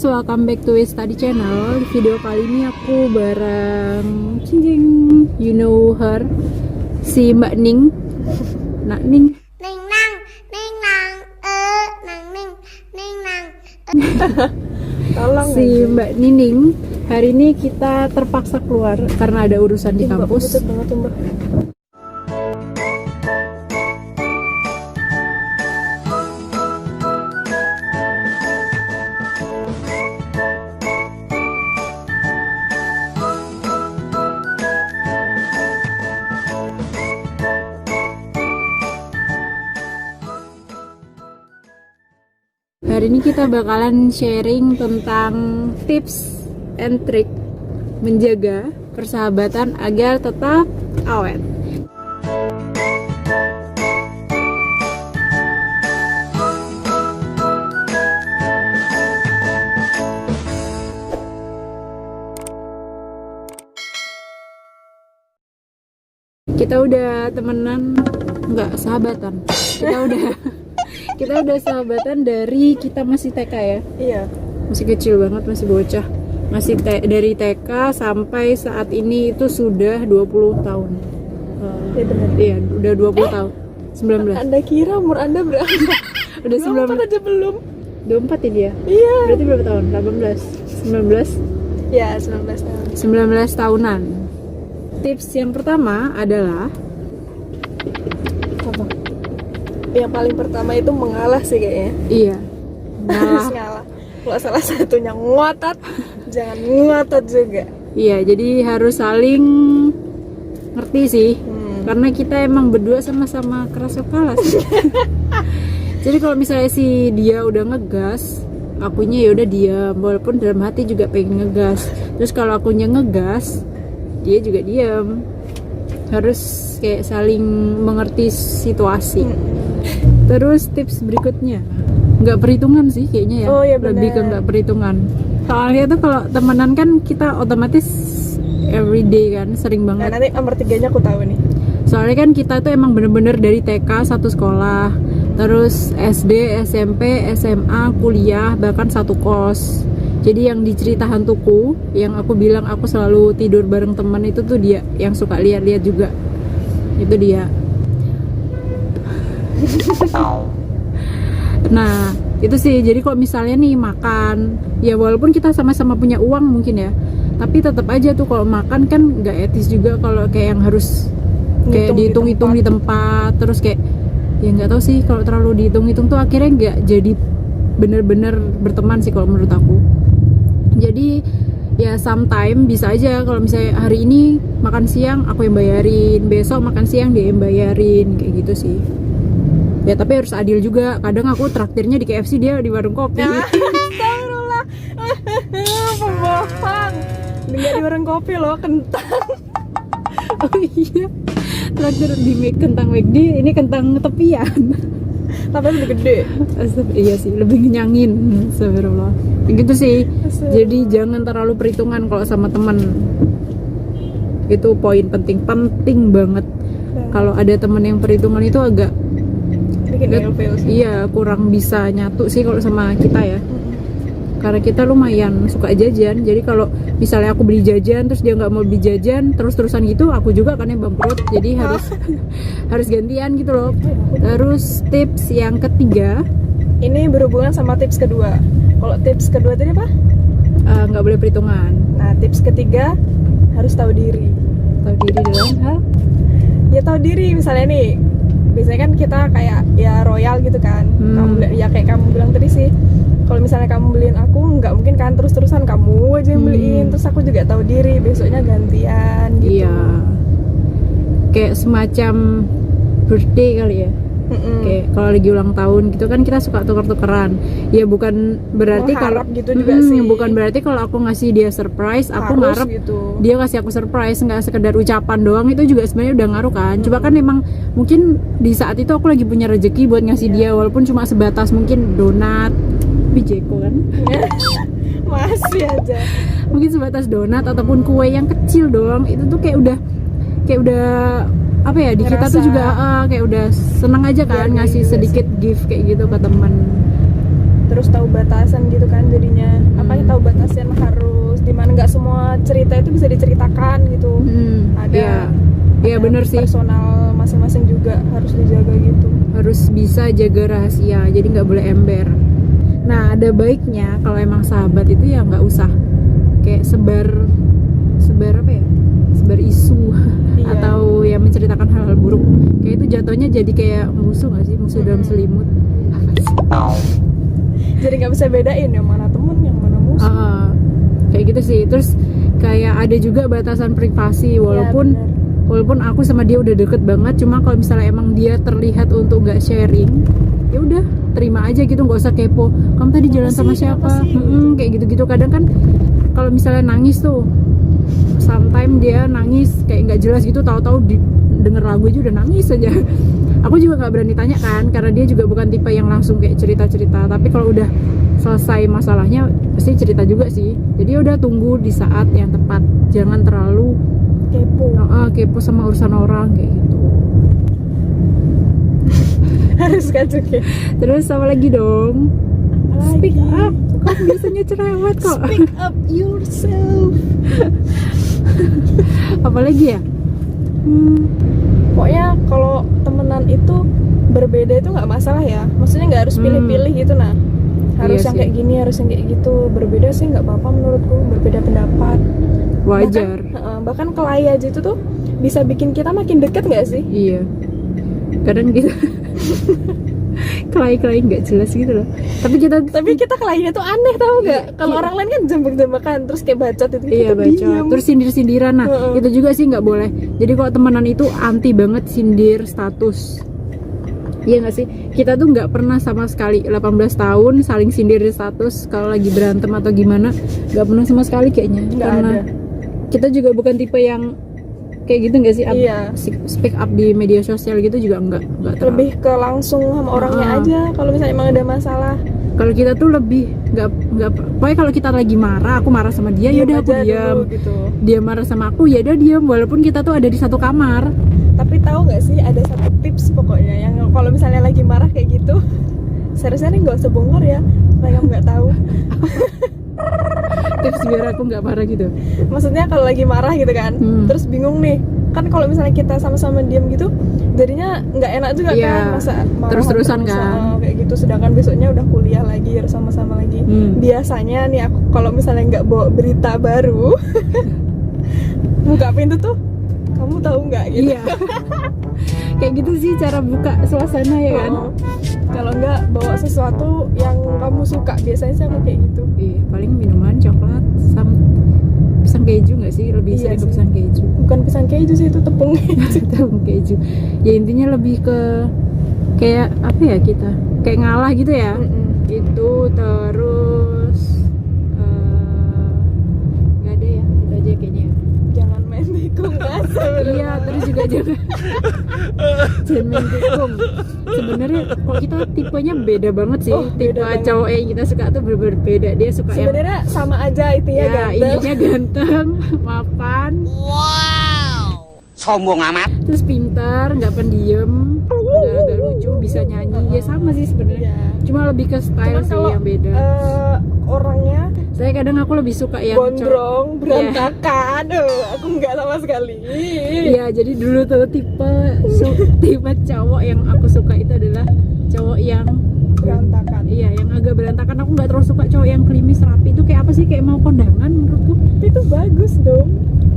welcome back to Study Channel. Di video kali ini aku bareng Cincing, you know her, si Mbak Ning. Nak Ning. Ning nang, nang ning, ning nang. Tolong si aja. Mbak Nining. Hari ini kita terpaksa keluar karena ada urusan di kampus. Hari ini kita bakalan sharing tentang tips and trick menjaga persahabatan agar tetap awet. Kita udah temenan, nggak sahabatan. Kita udah sahabatan dari kita masih TK ya? Iya. Masih kecil banget, masih bocah. Dari TK sampai saat ini itu sudah 20 tahun. Ya benar. Iya, udah 20 tahun. 19. Anda kira umur Anda berapa? Udah 19 aja belum. 24 ya dia? Iya. Berarti berapa tahun? 18? 19? Ya, 19 tahun. 19 tahunan. Tips yang pertama adalah apa? Yang paling pertama itu mengalah sih kayaknya. Iya. Harus ngalah. Kalau salah satunya ngotot, jangan ngotot juga. Iya, jadi harus saling ngerti sih. Karena kita emang berdua sama-sama keras kepala sih. Jadi kalau misalnya si dia udah ngegas, akunya ya udah diam, walaupun dalam hati juga pengen ngegas. Terus kalau akunya ngegas, dia juga diam. Harus kayak saling mengerti situasi. Terus tips berikutnya, nggak perhitungan sih kayaknya ya. Oh, iya lebih ke nggak perhitungan. Soalnya tuh kalau temenan kan kita otomatis everyday kan, sering banget. Nah, nanti nomor 3-nya aku tahu nih. Soalnya kan kita tuh emang bener-bener dari TK satu sekolah, terus SD, SMP, SMA, kuliah, bahkan satu kos. Jadi yang dicerita hantuku, yang aku bilang aku selalu tidur bareng teman itu tuh dia, yang suka lihat-lihat juga. Itu dia. Nah, itu sih. Jadi kalau misalnya nih makan, ya walaupun kita sama-sama punya uang mungkin ya, tapi tetap aja tuh kalau makan kan nggak etis juga kalau kayak yang harus kayak dihitung-hitung di tempat. Terus kayak ya nggak tahu sih, kalau terlalu dihitung-hitung tuh akhirnya nggak jadi bener-bener berteman sih kalau menurut aku. Jadi ya sometime bisa aja kalau misalnya hari ini makan siang aku yang bayarin, besok makan siang dia yang bayarin, kayak gitu sih. Ya tapi harus adil juga. Kadang aku traktirnya di KFC, dia di warung kopi. Astagfirullah. Pembohong. Enggak di warung kopi loh, kentang. Oh iya. Traktir di kentang McD, ini kentang tepian. Tapi lebih gede. Iya sih, lebih ngenyangin. Astagfirullah. Gitu sih. Jadi jangan terlalu perhitungan kalau sama teman. Itu poin penting banget. Kalau ada teman yang perhitungan itu agak iya, kurang bisa nyatu sih kalau sama kita ya. Karena kita lumayan suka jajan. Jadi kalau misalnya aku beli jajan terus dia nggak mau beli jajan terus-terusan gitu, aku juga kan yang bangkrut. Jadi harus gantian gitu loh. Terus tips yang ketiga, ini berhubungan sama tips kedua. Kalau tips kedua tadi apa? Nggak boleh perhitungan. Nah, tips ketiga harus tahu diri. Tahu diri dalam hal? Ya tahu diri, misalnya nih, biasanya kan kita kayak ya royal gitu kan. Ya kayak kamu bilang tadi sih, kalau misalnya kamu beliin aku, nggak mungkin kan terus-terusan kamu aja yang beliin. Terus aku juga tahu diri, besoknya gantian gitu. Iya, kayak semacam birthday kali ya. Kayak kalau lagi ulang tahun gitu kan kita suka tuker-tukeran. Ya bukan berarti kalau gitu juga sih. Bukan berarti kalau aku ngasih dia surprise, aku ngarep gitu. Dia kasih aku surprise, nggak sekedar ucapan doang, itu juga sebenarnya udah ngaruh kan. Coba kan emang mungkin di saat itu aku lagi punya rezeki buat ngasih dia, walaupun cuma sebatas mungkin donat, bijeko kan. Masih aja. Mungkin sebatas donat ataupun kue yang kecil doang, itu tuh kayak udah apa ya, di kita tuh juga kayak udah seneng aja kan ya, ngasih sedikit sih. Gift kayak gitu ke teman. Terus tahu batasan gitu kan jadinya. Apa semua cerita itu bisa diceritakan gitu. Ada Iya bener sih, personal masing-masing juga harus dijaga gitu. harus bisa jaga rahasia, jadi nggak boleh ember. Nah ada baiknya kalau emang sahabat itu ya nggak usah kayak sebar apa ya, sebar isu Iya. atau ya menceritakan hal-hal buruk. Kayak itu jatuhnya jadi kayak musuh nggak sih, musuh dalam selimut. Jadi nggak bisa bedain yang mana temen yang mana musuh. Kayak gitu sih. Terus kayak ada juga batasan privasi, walaupun bener. walaupun aku sama dia udah deket banget, cuma kalau misalnya emang dia terlihat untuk nggak sharing, ya udah terima aja gitu, nggak usah kepo. Kamu tadi jalan sama siapa? Kenapa sih? Kayak gitu-gitu. Kadang kan kalau misalnya nangis tuh, sometimes dia nangis kayak nggak jelas gitu, tahu-tahu denger lagu aja udah nangis aja. Aku juga nggak berani tanya kan, karena dia juga bukan tipe yang langsung kayak cerita-cerita. Tapi kalau udah selesai masalahnya pasti cerita juga sih. Jadi udah tunggu di saat yang tepat, jangan terlalu kepo sama urusan orang kayak gitu. Harus kan juga. Terus apa lagi dong? Speak up. Kok biasanya cerewet kok. Speak up yourself. Apalagi ya? Pokoknya kalau temenan itu berbeda itu nggak masalah ya. Maksudnya nggak harus pilih-pilih gitu nah. Harus Iya yang sih. kayak gini, harus yang kayak gitu. Berbeda sih nggak apa-apa menurutku. Berbeda pendapat. Wajar. Bahkan kelahi aja itu tuh bisa bikin kita makin deket nggak sih? Iya. Kadang gitu. Kelahi nggak jelas gitu loh. Tapi kita kelahinya tuh aneh tau nggak? Kalau Iya. orang lain kan jambak-jambakan terus kayak bacot itu. iya kita baca. diam. Terus sindir-sindiran. Nah, itu juga sih nggak boleh. Jadi kalau temenan itu anti banget sindir status. Iya nggak sih? Kita tuh nggak pernah sama sekali 18 tahun saling sindir di status kalau lagi berantem atau gimana. Nggak pernah sama sekali kayaknya. Nggak Karena ada. kita juga bukan tipe yang kayak gitu nggak sih? Iya. Speak up di media sosial gitu juga nggak terlalu. Lebih ke langsung sama orangnya aja. Kalau misalnya emang ada masalah. Kalau kita tuh lebih nggak pokoknya kalau kita lagi marah, aku marah sama dia ya udah aku aja diam. dulu gitu. Dia marah sama aku ya udah diam, walaupun kita tuh ada di satu kamar. Tapi tahu nggak sih ada satu tips pokoknya yang kalau misalnya lagi marah kayak gitu, seriusnya nih nggak usah bongkar ya, supaya kamu nggak tahu. Tips biar aku nggak marah gitu. Maksudnya kalau lagi marah gitu kan, terus bingung nih, kan kalau misalnya kita sama-sama diam gitu, jadinya nggak enak juga Iya, kan, masa marah terus-terusan terus, kan. kayak gitu. Sedangkan besoknya udah kuliah lagi, harus sama-sama lagi. Biasanya nih aku kalau misalnya nggak bawa berita baru, buka pintu tuh, kamu tahu nggak gitu. Iya. Kayak gitu sih cara buka suasana ya kan. Kalau nggak bawa sesuatu yang kamu suka, biasanya sih aku kayak gitu. Iya, paling minuman, coklat, pisang keju nggak sih? Lebih Iya sering ke sih. pisang keju. Bukan pisang keju sih, itu tepung. Tepung keju. Ya intinya lebih ke kayak apa ya kita? Kayak ngalah gitu ya. Itu terus nggak ada ya, itu aja kayaknya. Jangan main tikung asal. Iya, terus juga jangan main tikung. Sebenarnya kok kita tipenya beda banget sih. Oh, Tipe beda banget. cowok yang kita suka tuh berbeda. Dia suka yang Sebenarnya sama aja itu ya, ganteng. ininya ganteng, mapan, Sombong amat. terus pintar, nggak pendiam, nggak lucu, bisa nyanyi. Ya sama sih sebenarnya. Iya. Cuma lebih ke style Cuman sih kalau yang beda. orangnya Saya kadang aku lebih suka yang gondrong, berantakan, aku nggak sama sekali. Iya, jadi dulu tuh tipe cowok yang aku suka itu adalah cowok yang Berantakan. Iya, yang agak berantakan. Aku nggak terlalu suka cowok yang klimis rapi. Itu kayak apa sih? Kayak mau kondangan menurutku. Tapi itu bagus dong.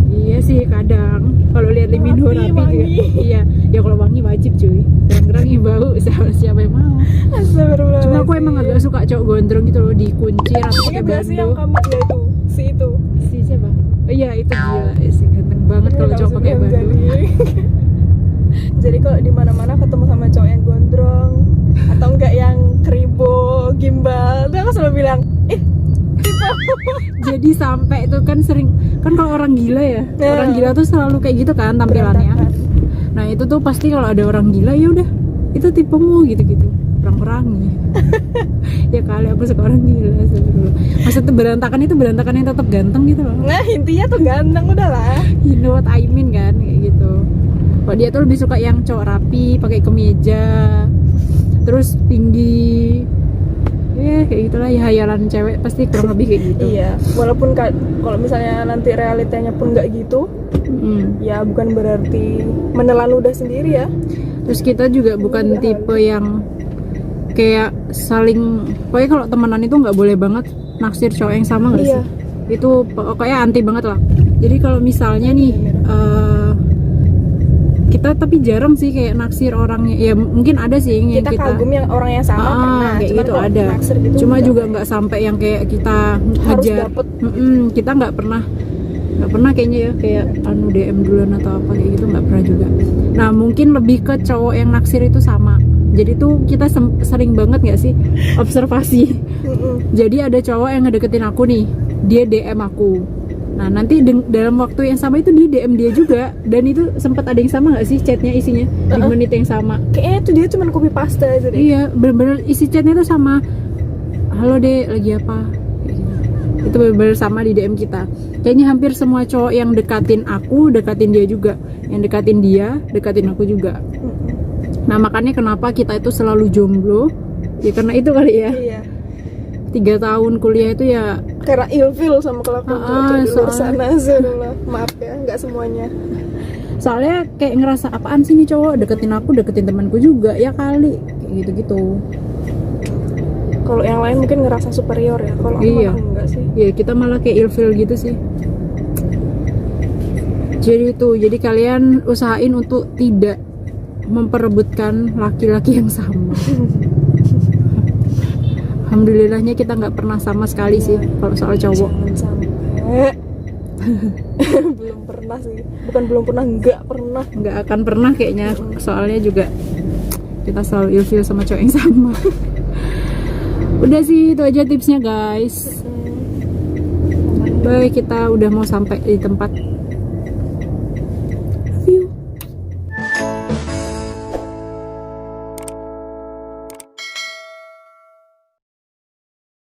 Iya sih kadang. Kalau lihat Lee Min Ho Rapi, rapi juga. wangi. Iya, ya kalau wangi wajib cuy. Gerang-gerang yang bau siapa yang mau. Astagfirullahaladzim. Cuma aku emang agak suka cowok gondrong gitu loh, dikunci atau pakai Ingat gak sih yang bando. kamu ya itu, si itu. Si siapa? Oh iya itu gila, sih ganteng banget kalau cowok pakai bando. Jadi kalau di mana-mana ketemu sama cowok yang gondrong atau enggak yang kribo, gimbal, tuh aku selalu bilang, Jadi sampai itu kan sering kan kalau orang gila ya, Nah. orang gila tuh selalu kayak gitu kan tampilannya. berantakan. Nah itu tuh pasti kalau ada orang gila ya udah itu tipemu gitu-gitu, perang-perangi. Ya kali aku suka orang gila. Maksudnya berantakan itu berantakan yang tetap ganteng gitu loh. Nah intinya tuh ganteng udahlah. You know what I mean kan kayak gitu. Kalau dia tuh lebih suka yang cowok rapi, pakai kemeja, terus tinggi, kayak gitulah ya, hayalan cewek pasti kurang lebih kayak gitu. Iya, walaupun kalau misalnya nanti realitanya pun nggak gitu, ya bukan berarti menelan ludah sendiri ya. Terus kita juga bukan tipe yang kayak saling, pokoknya kalau temenan itu nggak boleh banget naksir cowok yang sama nggak Iya. sih? Itu pokoknya anti banget lah. Jadi kalau misalnya nih kita tapi jarang sih kayak naksir orangnya, ya mungkin ada sih yang Kita kagum yang orang yang sama pernah, kayak cuman gitu kalau ada. naksir gitu Cuma enggak. juga nggak sampai yang kayak kita Harus ngejar. dapet. Kita nggak pernah kayaknya ya, kayak anu DM duluan atau apa kayak gitu, nggak pernah juga. Nah mungkin lebih ke cowok yang naksir itu sama. Jadi tuh kita sering banget nggak sih observasi. Jadi ada cowok yang ngedeketin aku nih, dia DM aku. Nah nanti dalam waktu yang sama itu dia DM dia juga, dan itu sempat ada yang sama nggak sih chatnya isinya di menit yang sama? Kayaknya itu dia cuma copy paste aja deh. Iya, bener-bener isi chatnya tuh sama. Halo dek, lagi apa? Kayak gitu. Itu bener-bener sama di DM kita. Kayaknya hampir semua cowok yang dekatin aku, dekatin dia juga. Yang dekatin dia, dekatin aku juga. Nah makanya kenapa kita itu selalu jomblo, ya karena itu kali ya. Iya. 3 tahun kuliah itu ya Karena ilfil sama kelakuan cowok di luar soalnya- sana. Zalullah. Maaf ya, nggak semuanya. soalnya kayak ngerasa apaan sih nih cowok deketin aku, deketin temanku juga ya kali, kayak gitu-gitu. Kalau yang lain mungkin ngerasa superior ya. Kalau aku Iya. malah enggak sih. Ya kita malah kayak ilfil gitu sih. Jadi kalian usahain untuk tidak memperebutkan laki-laki yang sama. Alhamdulillahnya kita nggak pernah sama sekali sih kalau soal cowok. Jangan sampai. Belum pernah sih. Bukan belum pernah, nggak pernah. Nggak akan pernah kayaknya, soalnya juga kita selalu ilfil sama cowok yang sama. Udah sih itu aja tipsnya guys. Bye, kita udah mau sampai di tempat. Love you.